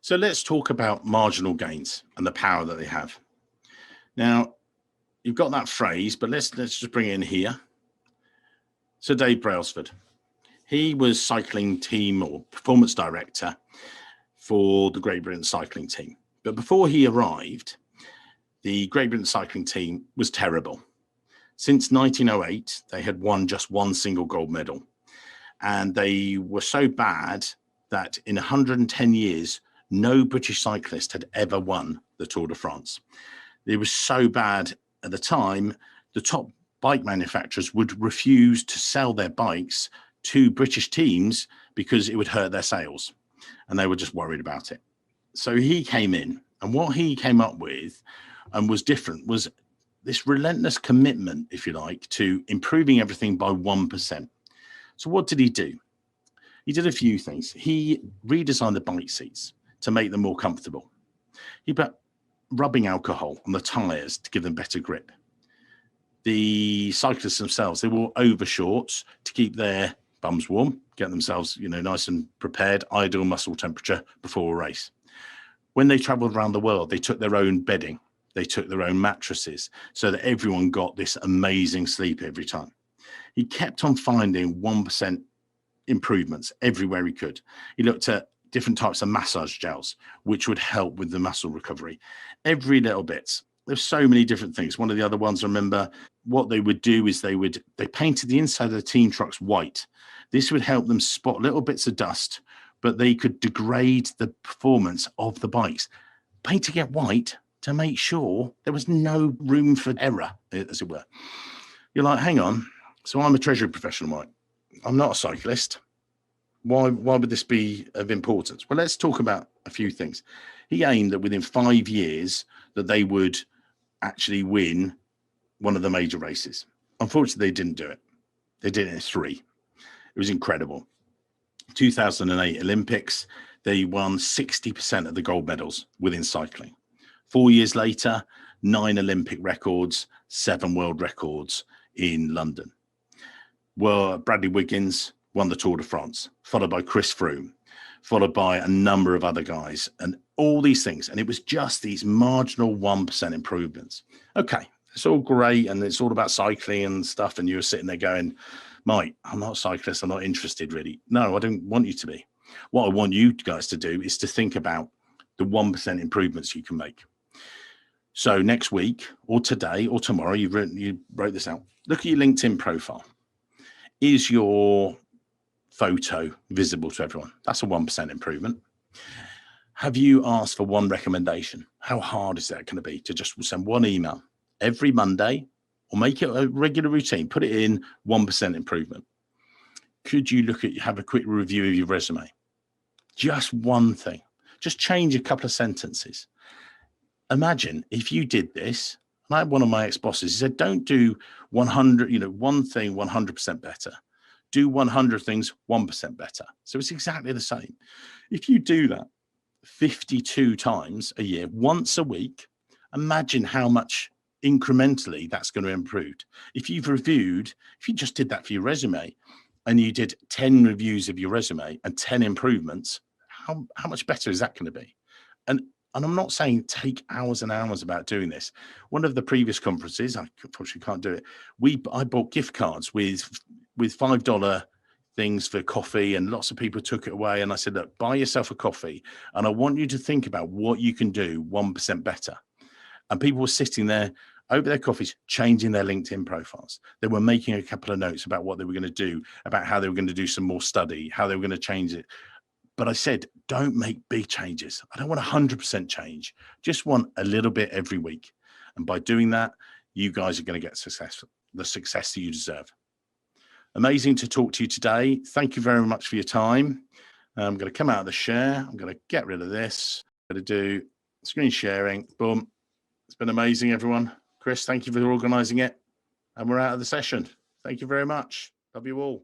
So let's talk about marginal gains and the power that they have. Now, you've got that phrase, but let's just bring it in here. So Dave Brailsford, he was cycling team or performance director for the Great Britain cycling team. But before he arrived, the Great Britain cycling team was terrible. Since 1908, they had won just one single gold medal. And they were so bad that in 110 years, no British cyclist had ever won the Tour de France. It was so bad at the time, the top bike manufacturers would refuse to sell their bikes to British teams because it would hurt their sales. And they were just worried about it. So he came in, and what he came up with and was different was this relentless commitment, if you like, to improving everything by 1%. So what did he do? He did a few things. He redesigned the bike seats to make them more comfortable. He put rubbing alcohol on the tyres to give them better grip. The cyclists themselves, they wore overshorts to keep their bums warm, get themselves, nice and prepared, ideal muscle temperature before a race. When they traveled around the world, they took their own bedding. They took their own mattresses so that everyone got this amazing sleep every time. He kept on finding 1% improvements everywhere he could. He looked at different types of massage gels, which would help with the muscle recovery. Every little bit. There's so many different things. One of the other ones, I remember, what they would do is they painted the inside of the team trucks white. This would help them spot little bits of dust, but they could degrade the performance of the bikes. Painting it white to make sure there was no room for error, as it were. You're like, hang on. So I'm a Treasury professional, Mike. I'm not a cyclist. Why would this be of importance? Well, let's talk about a few things. He aimed that within 5 years that they would actually win one of the major races. Unfortunately, they didn't do it. They did it in 3. It was incredible. 2008 Olympics, they won 60% of the gold medals within cycling. 4 years later, 9 Olympic records, 7 world records in London. Well, Bradley Wiggins won the Tour de France, followed by Chris Froome, followed by a number of other guys, and all these things. And it was just these marginal 1% improvements. Okay, it's all great, and it's all about cycling and stuff, and you're sitting there going, Mike, I'm not a cyclist, I'm not interested really. No, I don't want you to be. What I want you guys to do is to think about the 1% improvements you can make. So next week or today or tomorrow, you wrote this out. Look at your LinkedIn profile. Is your photo visible to everyone? That's a 1% improvement. Have you asked for one recommendation? How hard is that going to be to just send one email every Monday, or make it a regular routine? Put it in 1% improvement. Could you have a quick review of your resume? Just one thing. Just change a couple of sentences. Imagine if you did this. And I had one of my ex-bosses, he said, don't do 100, one thing 100% better. Do 100 things 1% better. So it's exactly the same. If you do that 52 times a year, once a week, imagine how much incrementally that's going to improve. If you just did that for your resume and you did 10 reviews of your resume and 10 improvements, how much better is that going to be? And I'm not saying take hours and hours about doing this. One of the previous conferences, I unfortunately can't do it. I bought gift cards with $5 things for coffee, and lots of people took it away. And I said, look, buy yourself a coffee, and I want you to think about what you can do 1% better. And people were sitting there over their coffees, changing their LinkedIn profiles. They were making a couple of notes about what they were going to do, about how they were going to do some more study, how they were going to change it. But I said, don't make big changes. I don't want 100% change. Just want a little bit every week. And by doing that, you guys are going to get the success that you deserve. Amazing to talk to you today. Thank you very much for your time. I'm going to come out of the share. I'm going to get rid of this. I'm going to do screen sharing. Boom. It's been amazing, everyone. Chris, thank you for organizing it. And we're out of the session. Thank you very much. Love you all.